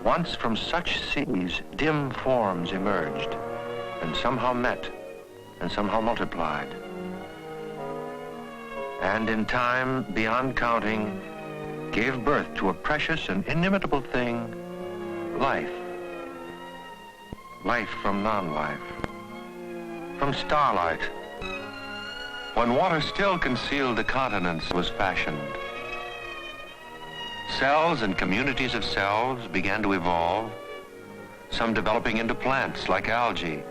Once from such seas, dim forms emerged, and somehow met, and somehow multiplied. And in time, beyond counting, gave birth to a precious and inimitable thing, life. Life from non-life. From starlight, when water still concealed the continents, was fashioned. Cells and communities of cells began to evolve, some developing into plants like algae.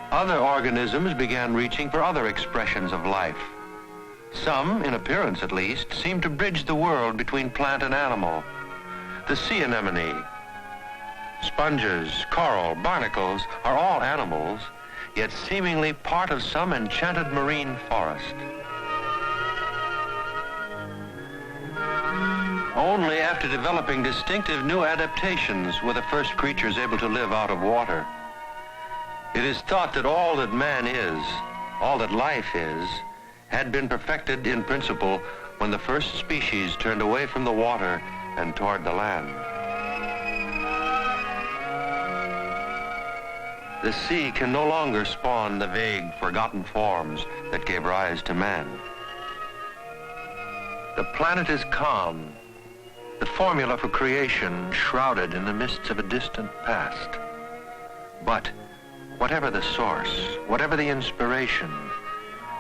Other organisms began reaching for other expressions of life. Some, in appearance at least, seemed to bridge the world between plant and animal. The sea anemone, sponges, coral, barnacles are all animals, yet seemingly part of some enchanted marine forest. Only after developing distinctive new adaptations were the first creatures able to live out of water. It is thought that all that man is, all that life is, had been perfected in principle when the first species turned away from the water and toward the land. The sea can no longer spawn the vague, forgotten forms that gave rise to man. The planet is calm, the formula for creation shrouded in the mists of a distant past. But whatever the source, whatever the inspiration,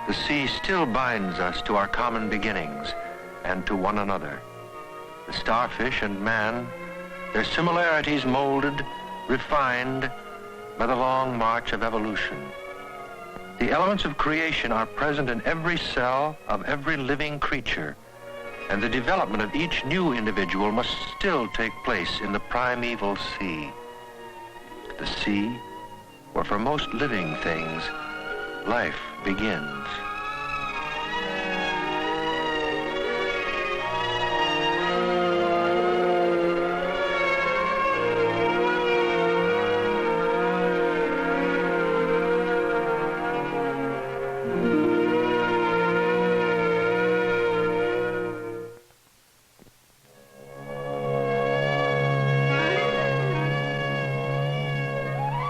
the sea still binds us to our common beginnings and to one another. The starfish and man, their similarities molded, refined by the long march of evolution. The elements of creation are present in every cell of every living creature, and the development of each new individual must still take place in the primeval sea. The sea, where for most living things, life begins.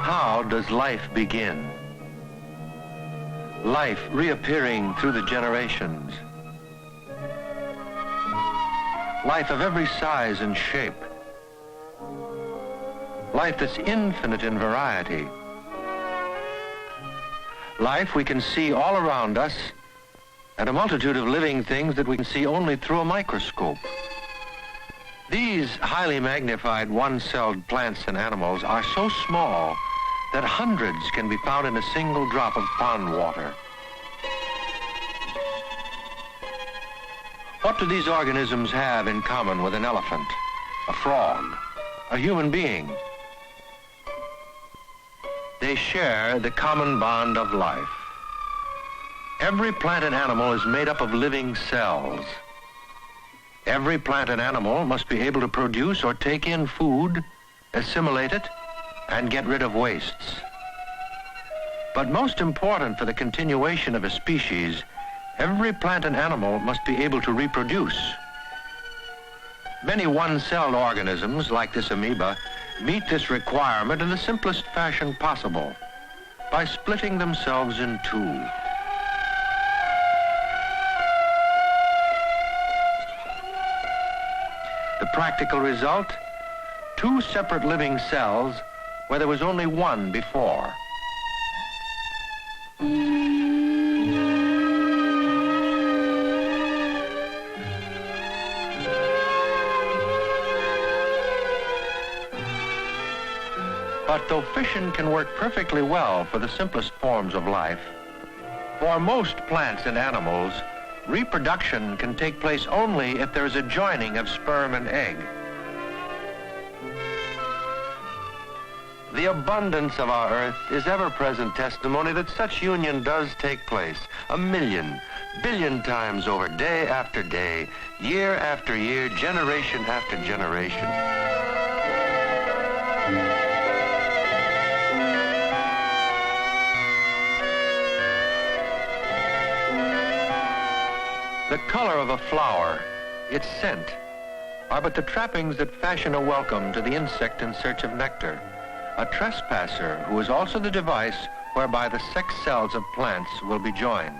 How does life begin? Life reappearing through the generations. Life of every size and shape. Life that's infinite in variety. Life we can see all around us, and a multitude of living things that we can see only through a microscope. These highly magnified one-celled plants and animals are so small that hundreds can be found in a single drop of pond water. What do these organisms have in common with an elephant, a frog, a human being? They share the common bond of life. Every plant and animal is made up of living cells. Every plant and animal must be able to produce or take in food, assimilate it, and get rid of wastes. But most important for the continuation of a species, every plant and animal must be able to reproduce. Many one-celled organisms, like this amoeba, meet this requirement in the simplest fashion possible, by splitting themselves in two. The practical result? Two separate living cells where there was only one before. But though fission can work perfectly well for the simplest forms of life, for most plants and animals, reproduction can take place only if there is a joining of sperm and egg. The abundance of our earth is ever-present testimony that such union does take place 1 million, billion times over, day after day, year after year, generation after generation. The color of a flower, its scent, are but the trappings that fashion a welcome to the insect in search of nectar, a trespasser who is also the device whereby the sex cells of plants will be joined.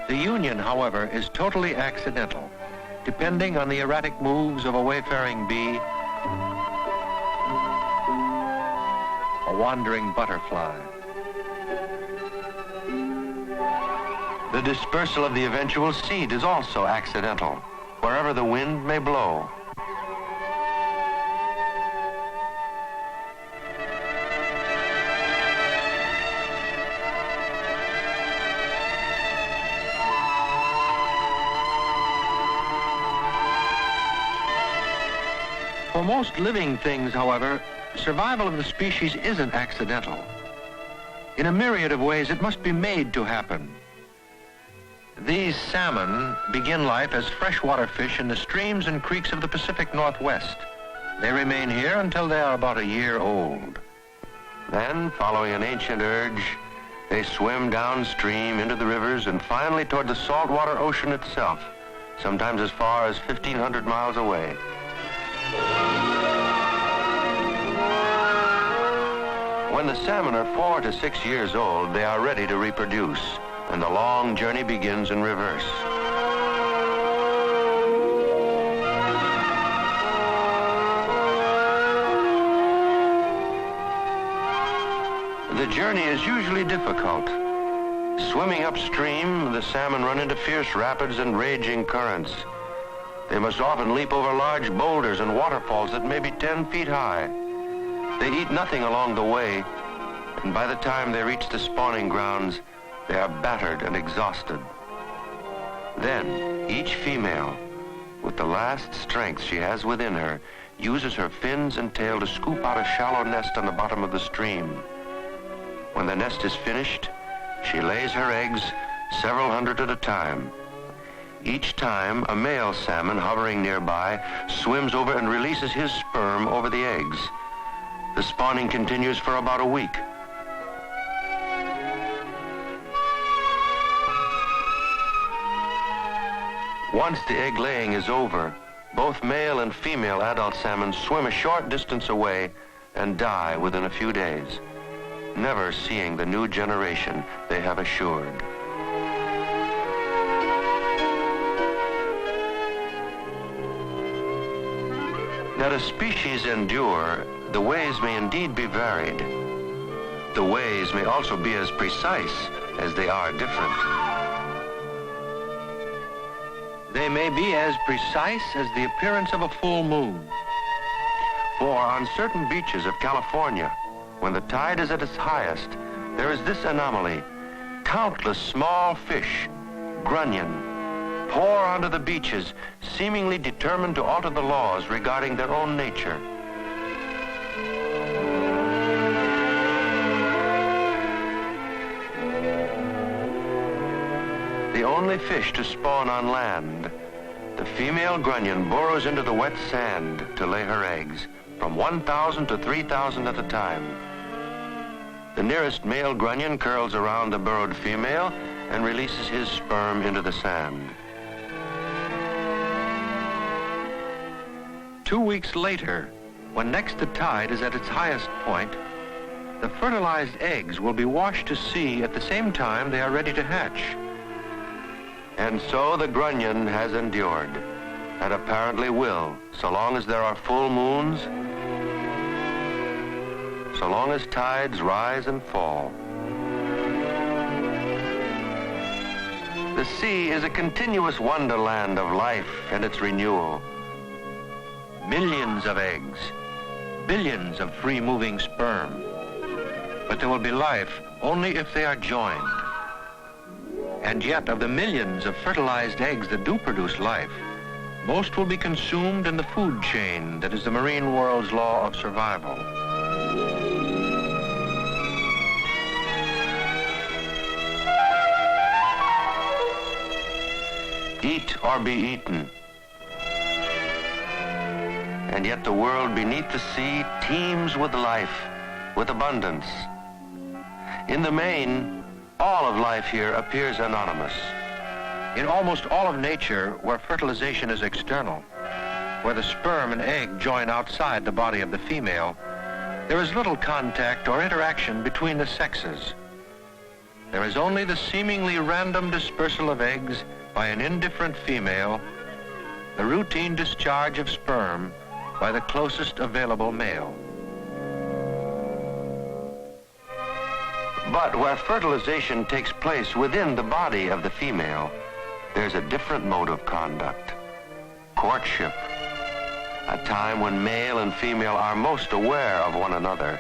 The union, however, is totally accidental, depending on the erratic moves of a wayfaring bee, a wandering butterfly. The dispersal of the eventual seed is also accidental, wherever the wind may blow. For most living things, however, survival of the species isn't accidental. In a myriad of ways, it must be made to happen. These salmon begin life as freshwater fish in the streams and creeks of the Pacific Northwest. They remain here until they are about a year old. Then, following an ancient urge, they swim downstream into the rivers and finally toward the saltwater ocean itself, sometimes as far as 1,500 miles away. When the salmon are 4 to 6 years old, they are ready to reproduce, and the long journey begins in reverse. The journey is usually difficult. Swimming upstream, the salmon run into fierce rapids and raging currents. They must often leap over large boulders and waterfalls that may be 10 feet high. They eat nothing along the way, and by the time they reach the spawning grounds, they are battered and exhausted. Then, each female, with the last strength she has within her, uses her fins and tail to scoop out a shallow nest on the bottom of the stream. When the nest is finished, she lays her eggs, several hundred at a time. Each time, a male salmon hovering nearby swims over and releases his sperm over the eggs. The spawning continues for about a week. Once the egg laying is over, both male and female adult salmon swim a short distance away and die within a few days, never seeing the new generation they have assured. That a species endure, the ways may indeed be varied. The ways may also be as precise as they are different. They may be as precise as the appearance of a full moon. For on certain beaches of California, when the tide is at its highest, there is this anomaly. Countless small fish, grunion, pour onto the beaches, seemingly determined to alter the laws regarding their own nature. The only fish to spawn on land, the female grunion burrows into the wet sand to lay her eggs, from 1,000 to 3,000 at a time. The nearest male grunion curls around the burrowed female and releases his sperm into the sand. 2 weeks later, when next the tide is at its highest point, the fertilized eggs will be washed to sea at the same time they are ready to hatch. And so the grunion has endured, and apparently will, so long as there are full moons, so long as tides rise and fall. The sea is a continuous wonderland of life and its renewal. Millions of eggs, billions of free-moving sperm. But there will be life only if they are joined. And yet, of the millions of fertilized eggs that do produce life, most will be consumed in the food chain that is the marine world's law of survival. Eat or be eaten. And yet the world beneath the sea teems with life, with abundance. In the main, all of life here appears anonymous. In almost all of nature, where fertilization is external, where the sperm and egg join outside the body of the female, there is little contact or interaction between the sexes. There is only the seemingly random dispersal of eggs by an indifferent female, the routine discharge of sperm by the closest available male. But where fertilization takes place within the body of the female, there's a different mode of conduct. Courtship, a time when male and female are most aware of one another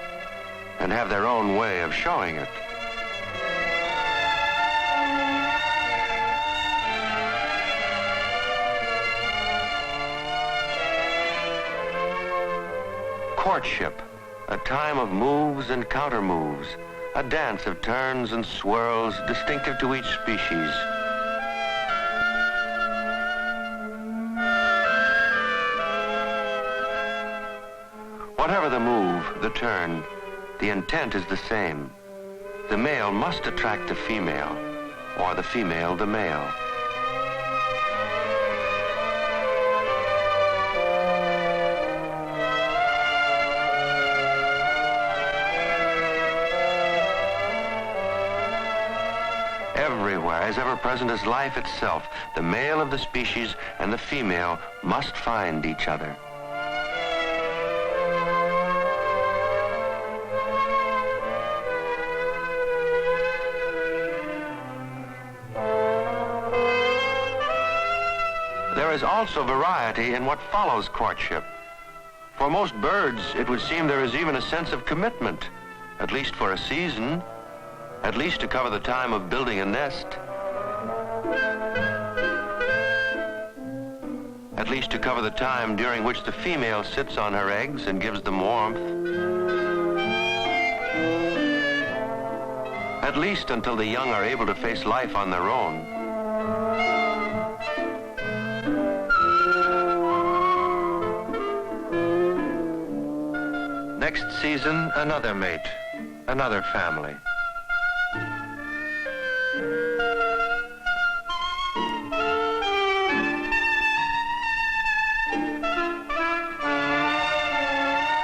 and have their own way of showing it. Courtship, a time of moves and counter-moves, a dance of turns and swirls distinctive to each species. Whatever the move, the turn, the intent is the same. The male must attract the female, or the female the male. Everywhere, as ever present as life itself, the male of the species and the female must find each other. There is also variety in what follows courtship. For most birds, it would seem there is even a sense of commitment, at least for a season, at least to cover the time of building a nest, at least to cover the time during which the female sits on her eggs and gives them warmth, at least until the young are able to face life on their own. Next season, another mate, another family.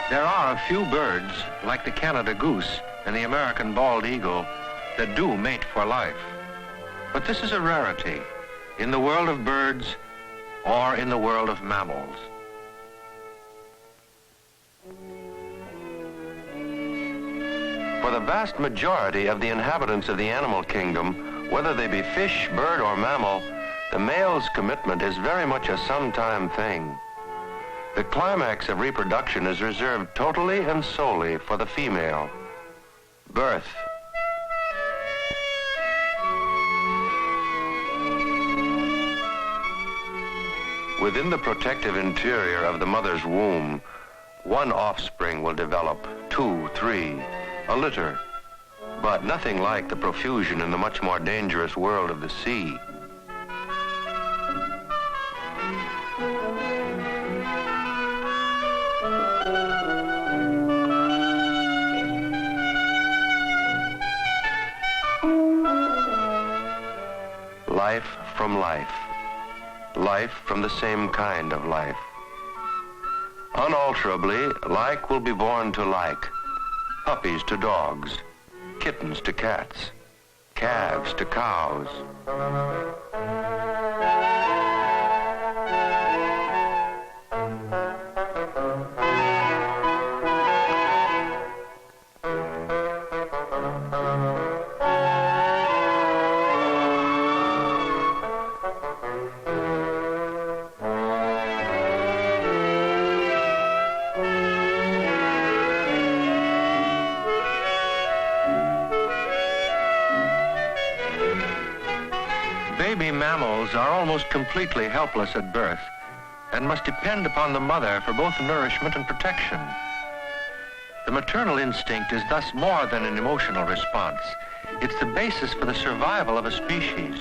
There are a few birds, like the Canada goose and the American bald eagle, that do mate for life. But this is a rarity in the world of birds or in the world of mammals. For the vast majority of the inhabitants of the animal kingdom, whether they be fish, bird, or mammal, the male's commitment is very much a sometime thing. The climax of reproduction is reserved totally and solely for the female. Birth. Within the protective interior of the mother's womb, one offspring will develop, 2, 3, a litter, but nothing like the profusion in the much more dangerous world of the sea. Life from life. Life from the same kind of life. Unalterably, like will be born to like. Puppies to dogs, kittens to cats, calves to cows. Baby mammals are almost completely helpless at birth and must depend upon the mother for both nourishment and protection. The maternal instinct is thus more than an emotional response. It's the basis for the survival of a species.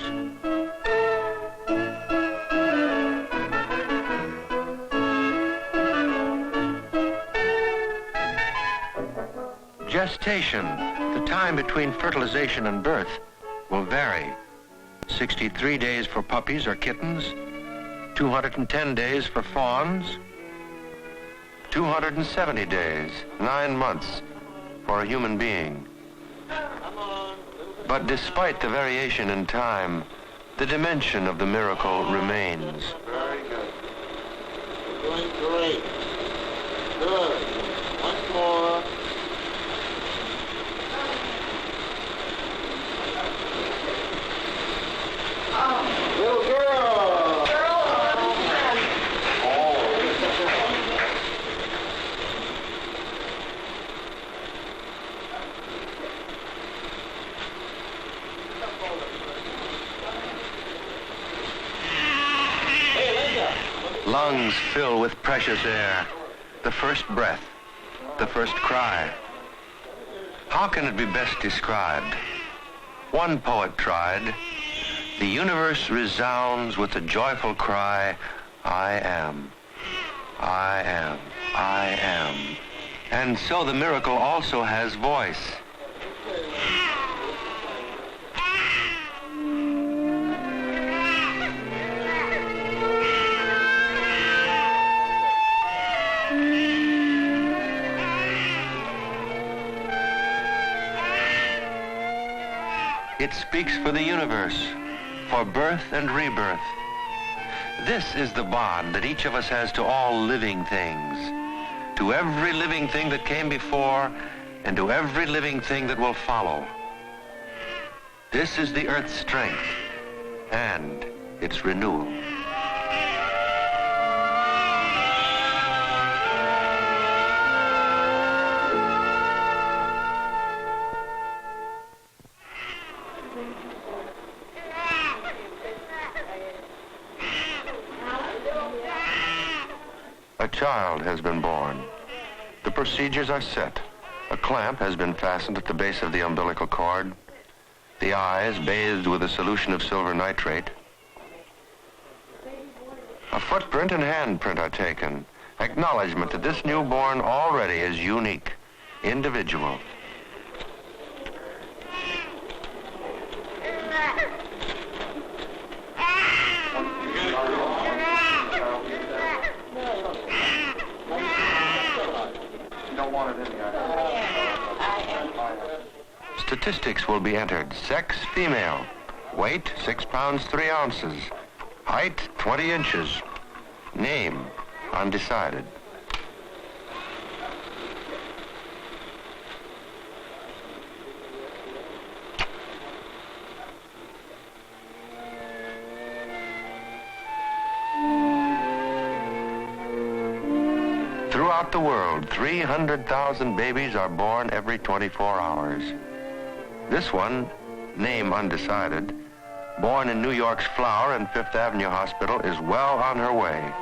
Gestation, the time between fertilization and birth, will vary. 63 days for puppies or kittens, 210 days for fawns, 270 days, 9 months for a human being. But despite the variation in time, the dimension of the miracle remains. Very good. Doing great. Good. Once more. Little girl. Lungs fill with precious air, the first breath, the first cry. How can it be best described? One poet tried. The universe resounds with the joyful cry, I am, I am, I am. And so the miracle also has voice. It speaks for the universe, for birth and rebirth. This is the bond that each of us has to all living things, to every living thing that came before, and to every living thing that will follow. This is the Earth's strength and its renewal. A child has been born. The procedures are set. A clamp has been fastened at the base of the umbilical cord. The eyes bathed with a solution of silver nitrate. A footprint and handprint are taken. Acknowledgement that this newborn already is unique, individual. Statistics will be entered. Sex, female. Weight, 6 pounds, 3 ounces. Height, 20 inches. Name, undecided. Throughout the world, 300,000 babies are born every 24 hours. This one, name undecided, born in New York's Flower and Fifth Avenue Hospital, is well on her way.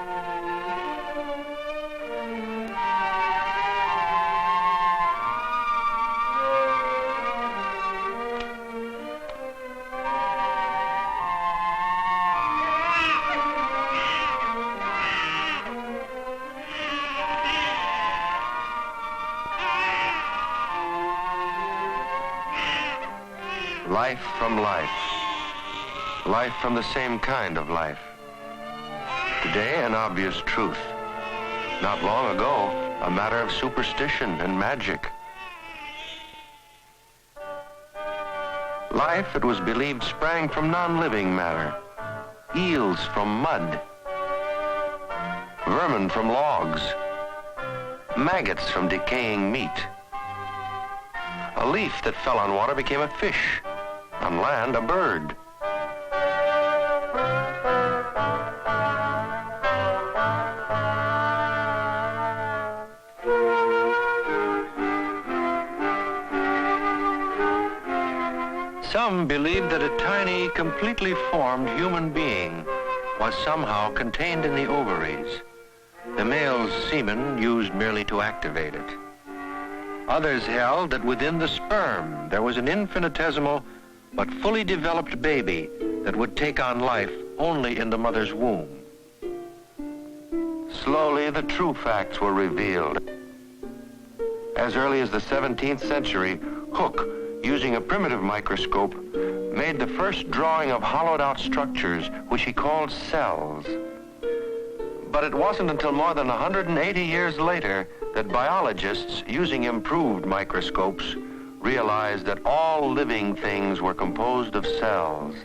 Life from life. Life from the same kind of life. Today, an obvious truth. Not long ago, a matter of superstition and magic. Life, it was believed, sprang from non-living matter. Eels from mud. Vermin from logs. Maggots from decaying meat. A leaf that fell on water became a fish. On land, a bird. Some believed that a tiny, completely formed human being was somehow contained in the ovaries, the male's semen used merely to activate it. Others held that within the sperm there was an infinitesimal but fully developed baby that would take on life only in the mother's womb. Slowly, the true facts were revealed. As early as the 17th century, Hooke, using a primitive microscope, made the first drawing of hollowed-out structures, which he called cells. But it wasn't until more than 180 years later that biologists, using improved microscopes, realized that all living things were composed of cells,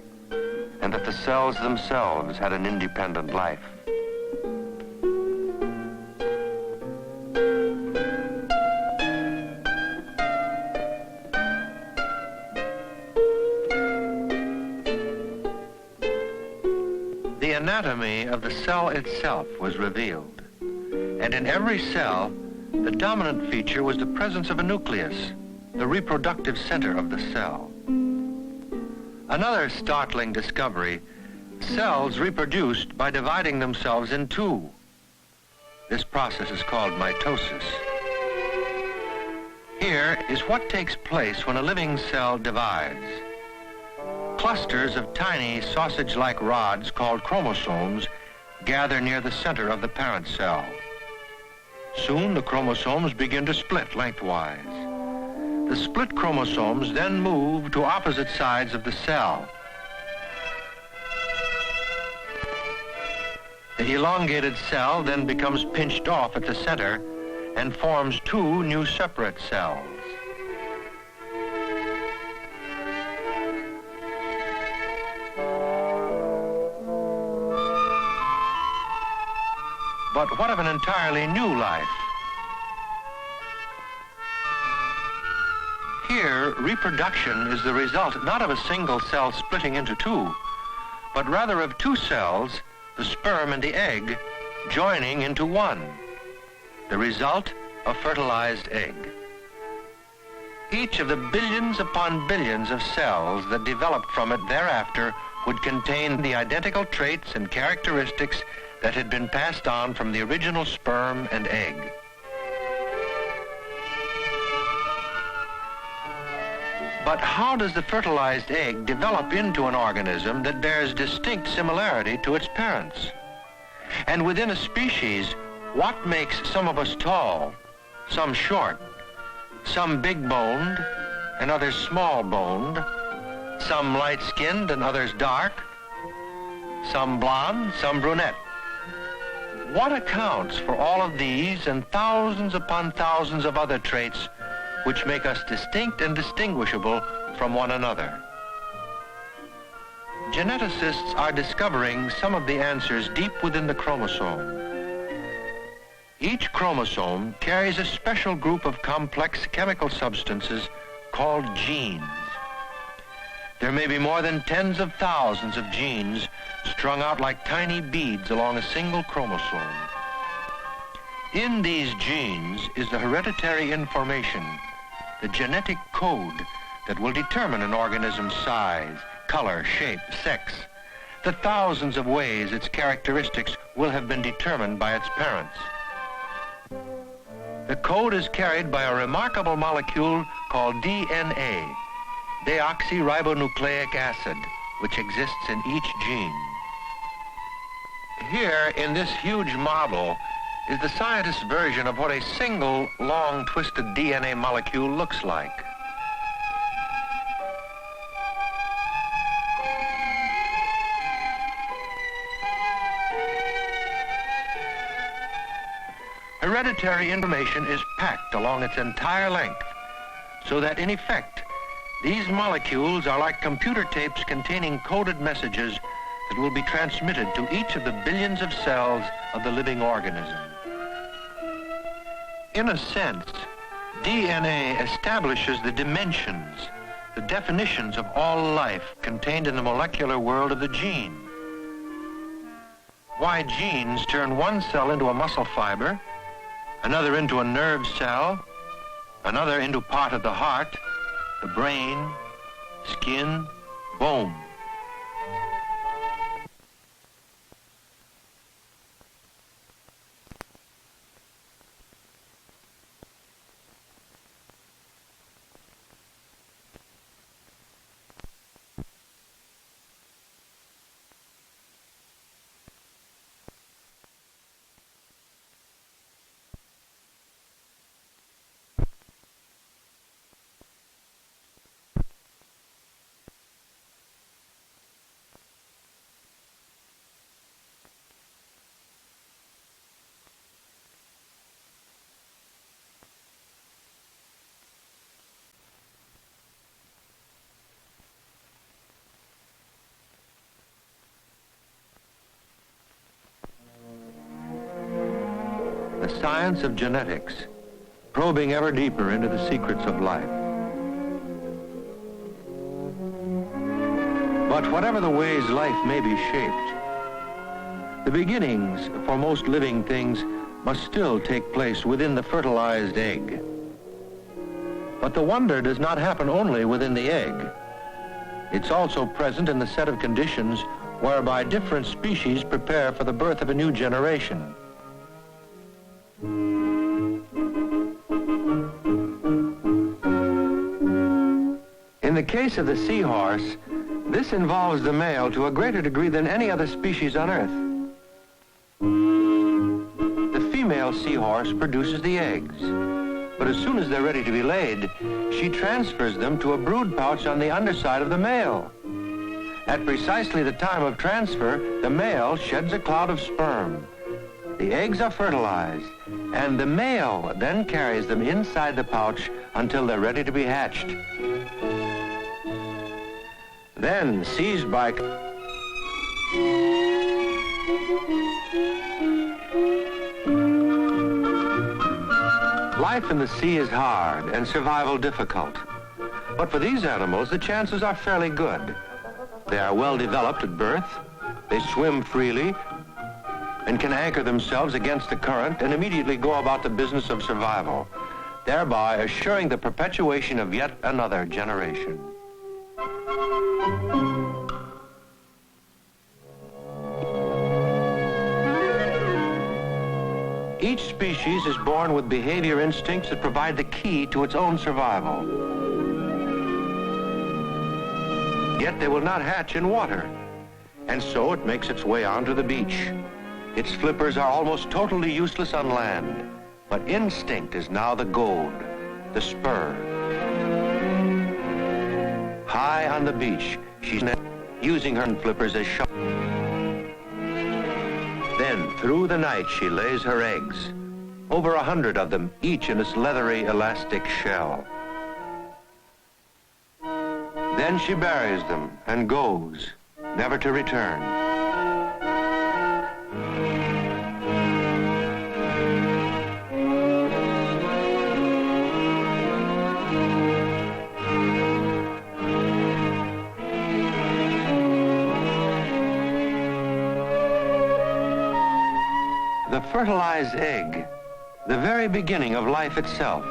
and that the cells themselves had an independent life. The anatomy of the cell itself was revealed, and in every cell, the dominant feature was the presence of a nucleus, the reproductive center of the cell. Another startling discovery: cells reproduced by dividing themselves in two. This process is called mitosis. Here is what takes place when a living cell divides. Clusters of tiny sausage-like rods called chromosomes gather near the center of the parent cell. Soon the chromosomes begin to split lengthwise. The split chromosomes then move to opposite sides of the cell. The elongated cell then becomes pinched off at the center and forms two new separate cells. But what of an entirely new life? Here, reproduction is the result not of a single cell splitting into two, but rather of two cells, the sperm and the egg, joining into one. The result, a fertilized egg. Each of the billions upon billions of cells that developed from it thereafter would contain the identical traits and characteristics that had been passed on from the original sperm and egg. But how does the fertilized egg develop into an organism that bears distinct similarity to its parents? And within a species, what makes some of us tall, some short, some big-boned, and others small-boned, some light-skinned and others dark, some blonde, some brunette? What accounts for all of these and thousands upon thousands of other traits which make us distinct and distinguishable from one another? Geneticists are discovering some of the answers deep within the chromosome. Each chromosome carries a special group of complex chemical substances called genes. There may be more than tens of thousands of genes strung out like tiny beads along a single chromosome. In these genes is the hereditary information, the genetic code that will determine an organism's size, color, shape, sex, the thousands of ways its characteristics will have been determined by its parents. The code is carried by a remarkable molecule called DNA, deoxyribonucleic acid, which exists in each gene. Here, in this huge model, is the scientist's version of what a single, long, twisted DNA molecule looks like. Hereditary information is packed along its entire length, so that, in effect, these molecules are like computer tapes containing coded messages that will be transmitted to each of the billions of cells of the living organism. In a sense, DNA establishes the dimensions, the definitions of all life contained in the molecular world of the gene. Why genes turn one cell into a muscle fiber, another into a nerve cell, another into part of the heart, the brain, skin, bone. the science of genetics, probing ever deeper into the secrets of life. But whatever the ways life may be shaped, the beginnings for most living things must still take place within the fertilized egg. But the wonder does not happen only within the egg. It's also present in the set of conditions whereby different species prepare for the birth of a new generation. In the case of the seahorse, this involves the male to a greater degree than any other species on Earth. The female seahorse produces the eggs, but as soon as they're ready to be laid, she transfers them to a brood pouch on the underside of the male. At precisely the time of transfer, the male sheds a cloud of sperm. The eggs are fertilized, and the male then carries them inside the pouch until they're ready to be hatched. Then, seized by... Life in the sea is hard and survival difficult. But for these animals, the chances are fairly good. They are well developed at birth, they swim freely, and can anchor themselves against the current and immediately go about the business of survival, thereby assuring the perpetuation of yet another generation. Each species is born with behavior instincts that provide the key to its own survival. Yet they will not hatch in water, and so it makes its way onto the beach. Its flippers are almost totally useless on land, but instinct is now the goad, the spur. High on the beach, she's using her flippers as shock. Then, through the night, she lays her eggs, over 100 of them, each in its leathery, elastic shell. Then she buries them and goes, never to return. The fertilized egg, the very beginning of life itself.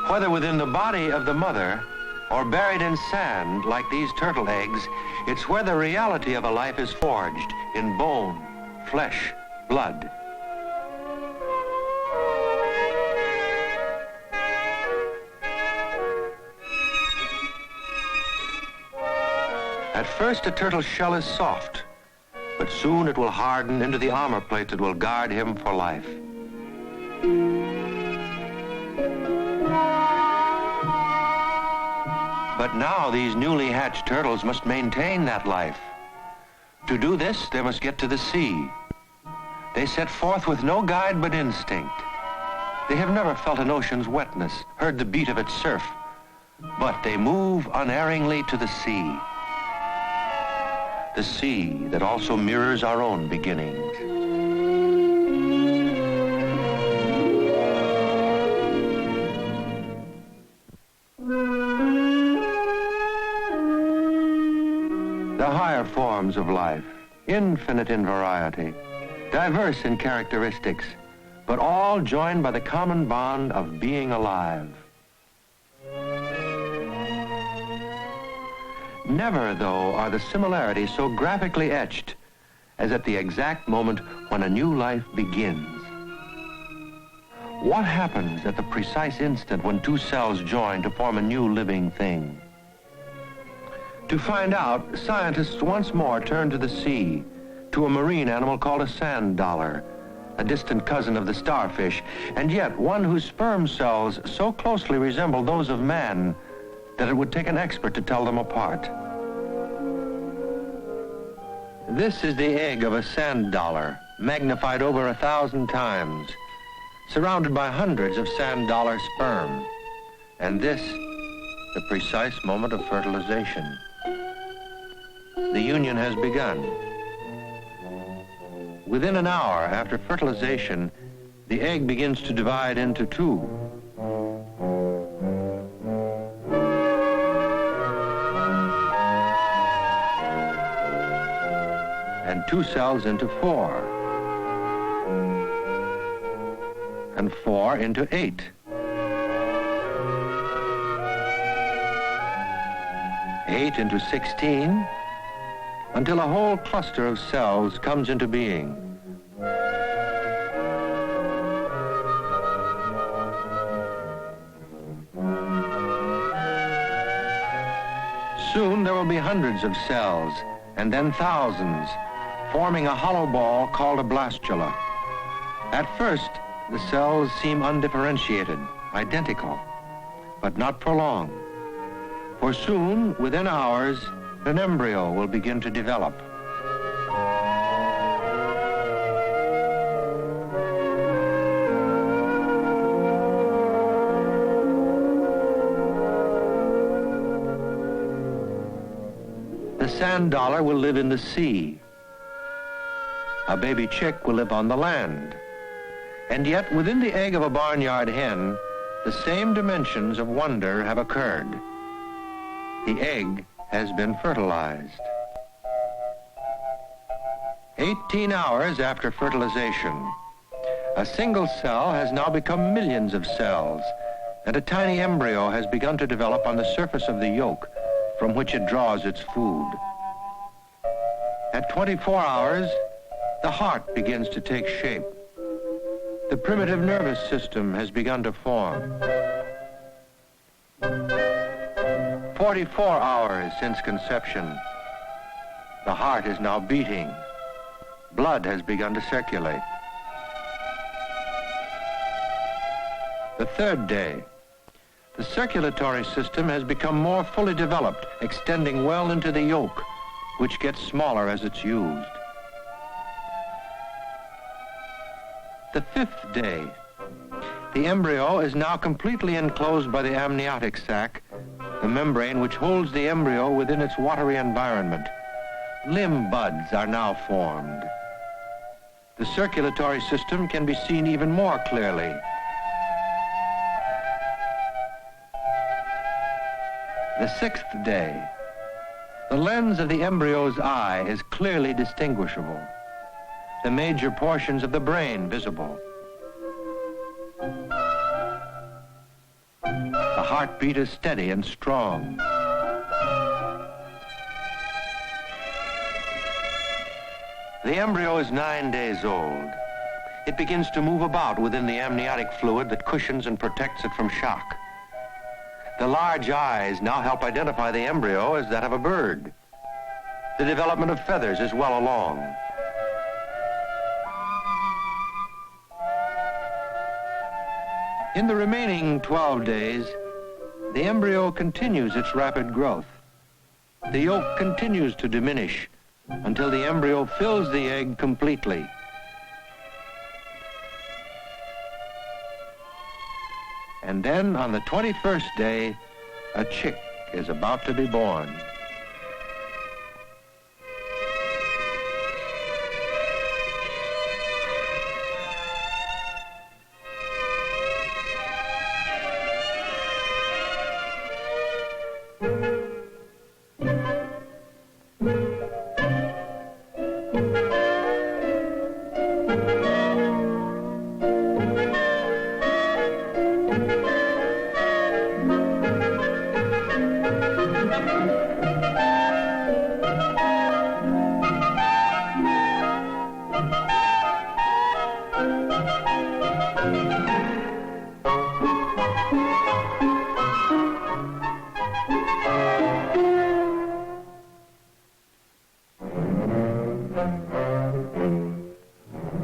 Whether within the body of the mother or buried in sand like these turtle eggs, it's where the reality of a life is forged in bone, flesh, blood. At first, a turtle's shell is soft, but soon it will harden into the armor plate that will guard him for life. But now these newly hatched turtles must maintain that life. To do this, they must get to the sea. They set forth with no guide but instinct. They have never felt an ocean's wetness, heard the beat of its surf, but they move unerringly to the sea. The sea that also mirrors our own beginnings. The higher forms of life, infinite in variety, diverse in characteristics, but all joined by the common bond of being alive. Never, though, are the similarities so graphically etched as at the exact moment when a new life begins. What happens at the precise instant when two cells join to form a new living thing? To find out, scientists once more turn to the sea, to a marine animal called a sand dollar, a distant cousin of the starfish, and yet one whose sperm cells so closely resemble those of man that it would take an expert to tell them apart. This is the egg of a sand dollar, magnified over 1,000 times, surrounded by hundreds of sand dollar sperm. And this the precise moment of fertilization. The union has begun. Within an hour after fertilization, the egg begins to divide into two. And two cells into four. And four into 8. Eight into 16, until a whole cluster of cells comes into being. Soon there will be hundreds of cells, and then thousands, forming a hollow ball called a blastula. At first, the cells seem undifferentiated, identical, but not for long. For soon, within hours, an embryo will begin to develop. The sand dollar will live in the sea. A baby chick will live on the land. And yet, within the egg of a barnyard hen, the same dimensions of wonder have occurred. The egg has been fertilized. 18 hours after fertilization, a single cell has now become millions of cells, and a tiny embryo has begun to develop on the surface of the yolk from which it draws its food. At 24 hours, the heart begins to take shape. The primitive nervous system has begun to form. 44 hours since conception, the heart is now beating. Blood has begun to circulate. The third day, the circulatory system has become more fully developed, extending well into the yolk, which gets smaller as it's used. The fifth day, the embryo is now completely enclosed by the amniotic sac, the membrane which holds the embryo within its watery environment. Limb buds are now formed. The circulatory system can be seen even more clearly. The sixth day, the lens of the embryo's eye is clearly distinguishable. The major portions of the brain visible. The heartbeat is steady and strong. The embryo is 9 days old. It begins to move about within the amniotic fluid that cushions and protects it from shock. The large eyes now help identify the embryo as that of a bird. The development of feathers is well along. In the remaining 12 days, the embryo continues its rapid growth. The yolk continues to diminish until the embryo fills the egg completely. And then on the 21st day, a chick is about to be born.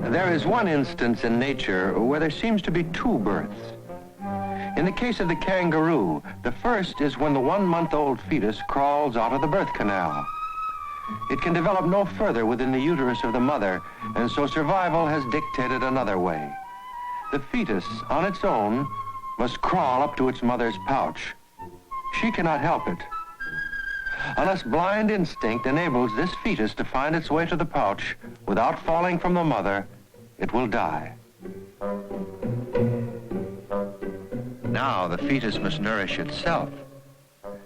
There is one instance in nature where there seems to be two births. In the case of the kangaroo, the first is when the 1-month-old fetus crawls out of the birth canal. It can develop no further within the uterus of the mother, and so survival has dictated another way. The fetus, on its own, must crawl up to its mother's pouch. She cannot help it. Unless blind instinct enables this fetus to find its way to the pouch without falling from the mother, it will die. Now the fetus must nourish itself,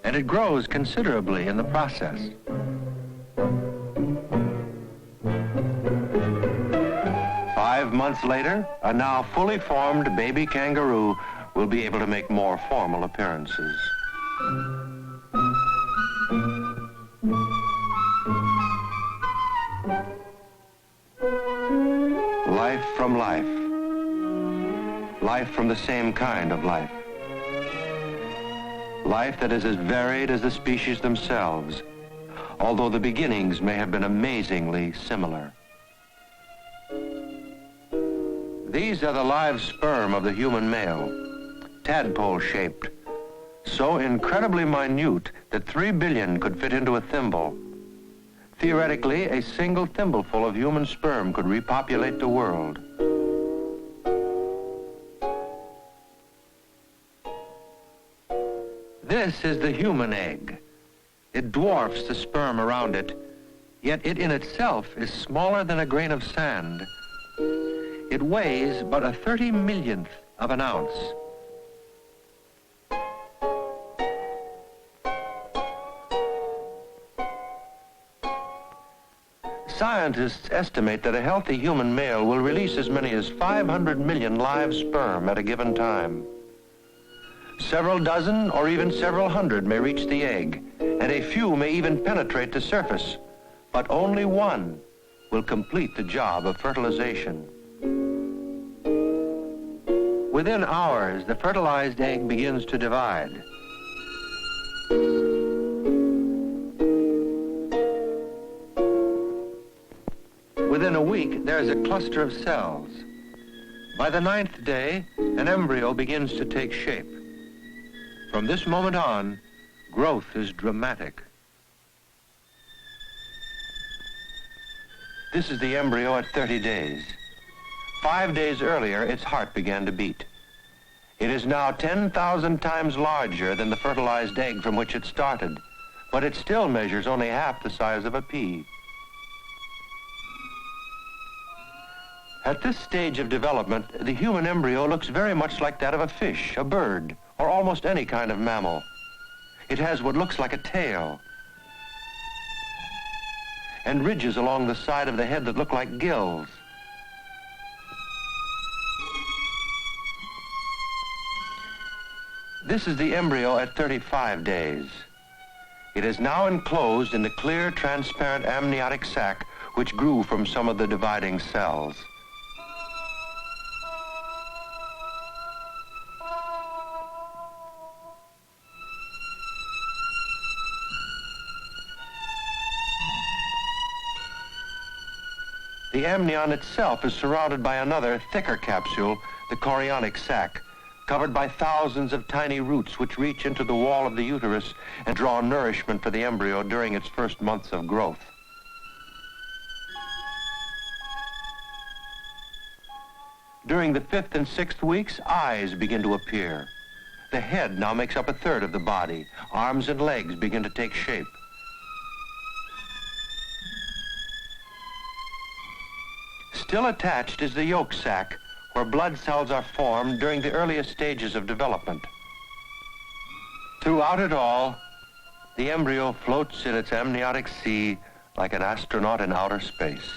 and it grows considerably in the process. Five months later, a now fully formed baby kangaroo will be able to make more formal appearances. Life from life. Life from the same kind of life. Life that is as varied as the species themselves, although the beginnings may have been amazingly similar. These are the live sperm of the human male, tadpole-shaped, so incredibly minute that 3 billion could fit into a thimble. Theoretically, a single thimbleful of human sperm could repopulate the world. This is the human egg. It dwarfs the sperm around it, yet it in itself is smaller than a grain of sand. It weighs but a 30/millionth of an ounce. Scientists estimate that a healthy human male will release as many as 500 million live sperm at a given time. Several dozen or even several hundred may reach the egg, and a few may even penetrate the surface, but only one will complete the job of fertilization. Within hours, the fertilized egg begins to divide. Within a week, there is a cluster of cells. By the 9th day, an embryo begins to take shape. From this moment on, growth is dramatic. This is the embryo at 30 days. 5 days earlier, its heart began to beat. It is now 10,000 times larger than the fertilized egg from which it started, but it still measures only half the size of a pea. At this stage of development, the human embryo looks very much like that of a fish, a bird, or almost any kind of mammal. It has what looks like a tail, and ridges along the side of the head that look like gills. This is the embryo at 35 days. It is now enclosed in the clear, transparent amniotic sac which grew from some of the dividing cells. The amnion itself is surrounded by another, thicker capsule, the chorionic sac, covered by thousands of tiny roots which reach into the wall of the uterus and draw nourishment for the embryo during its first months of growth. During the 5th and 6th weeks, eyes begin to appear. The head now makes up a third of the body. Arms and legs begin to take shape. Still attached is the yolk sac, where blood cells are formed during the earliest stages of development. Throughout it all, the embryo floats in its amniotic sea like an astronaut in outer space.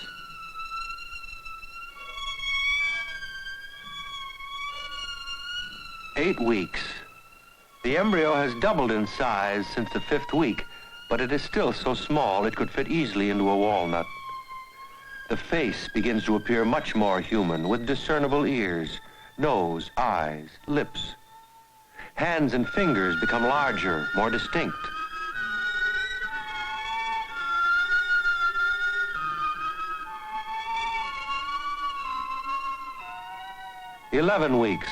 "8 weeks. The embryo has doubled in size since the 5th week, but it is still so small it could fit easily into a walnut. The face begins to appear much more human, with discernible ears, nose, eyes, lips. Hands and fingers become larger, more distinct. "11 weeks.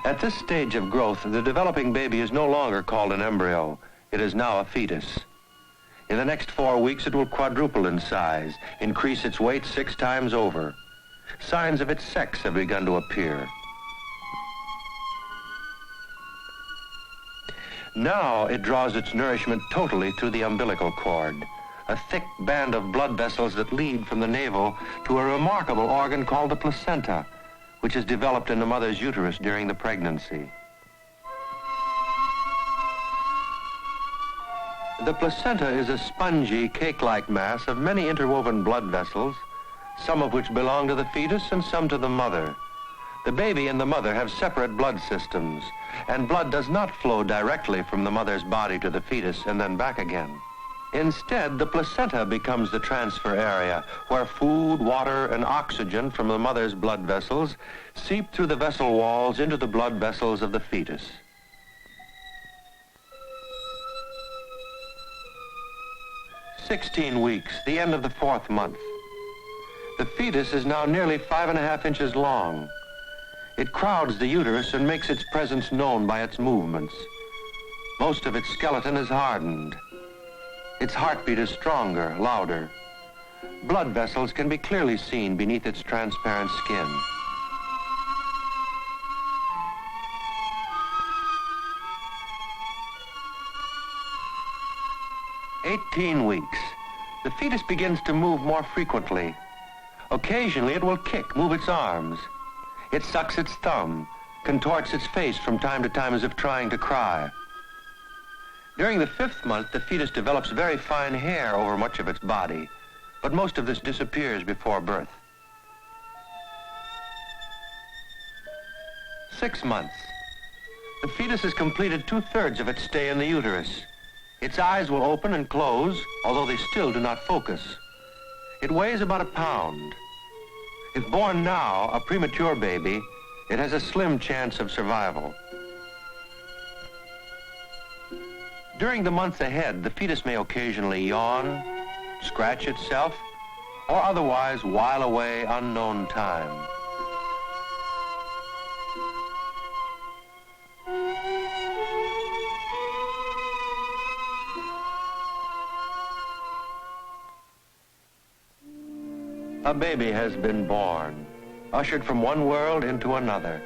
At this stage of growth, the developing baby is no longer called an embryo. It is now a fetus. In the next 4 weeks, it will quadruple in size, increase its weight 6 times over. Signs of its sex have begun to appear. Now it draws its nourishment totally through the umbilical cord, a thick band of blood vessels that lead from the navel to a remarkable organ called the placenta, which is developed in the mother's uterus during the pregnancy. The placenta is a spongy, cake-like mass of many interwoven blood vessels, some of which belong to the fetus and some to the mother. The baby and the mother have separate blood systems, and blood does not flow directly from the mother's body to the fetus and then back again. Instead, the placenta becomes the transfer area where food, water, and oxygen from the mother's blood vessels seep through the vessel walls into the blood vessels of the fetus. "16 weeks, the end of the 4th month. The fetus is now nearly 5.5 inches long. It crowds the uterus and makes its presence known by its movements. Most of its skeleton is hardened. Its heartbeat is stronger, louder. Blood vessels can be clearly seen beneath its transparent skin. "18 weeks. The fetus begins to move more frequently. Occasionally it will kick, move its arms. It sucks its thumb, contorts its face from time to time as if trying to cry. During the 5th month, the fetus develops very fine hair over much of its body, but most of this disappears before birth. 6 months. The fetus has completed 2/3 of its stay in the uterus. Its eyes will open and close, although they still do not focus. It weighs about 1 pound. If born now, a premature baby, it has a slim chance of survival. During the months ahead, the fetus may occasionally yawn, scratch itself, or otherwise while away unknown time. A baby has been born, ushered from one world into another.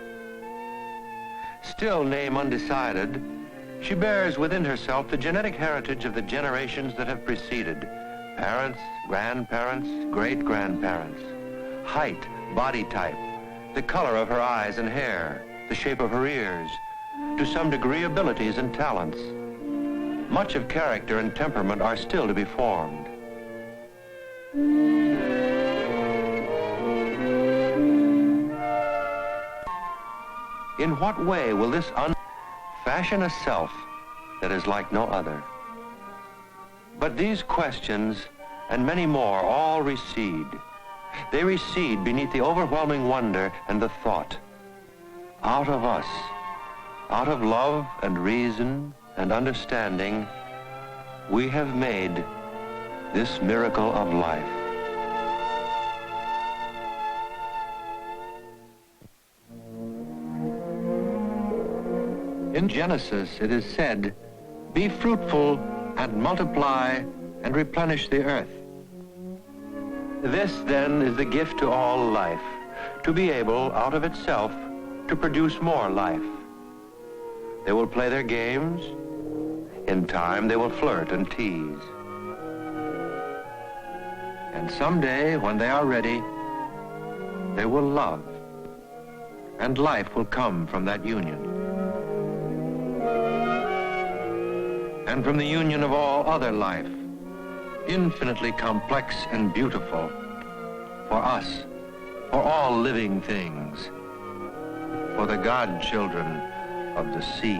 Still name undecided, she bears within herself the genetic heritage of the generations that have preceded: parents, grandparents, great-grandparents, height, body type, the color of her eyes and hair, the shape of her ears, to some degree abilities and talents. Much of character and temperament are still to be formed. In what way will this fashion a self that is like no other? But these questions and many more all recede. They recede beneath the overwhelming wonder and the thought. Out of us, out of love and reason and understanding, we have made this miracle of life. In Genesis, it is said, "Be fruitful and multiply and replenish the earth." This, then, is the gift to all life, to be able, out of itself, to produce more life. They will play their games. In time, they will flirt and tease. And someday, when they are ready, they will love, and life will come from that union. And from the union of all other life, infinitely complex and beautiful, for us, for all living things, for the godchildren of the sea.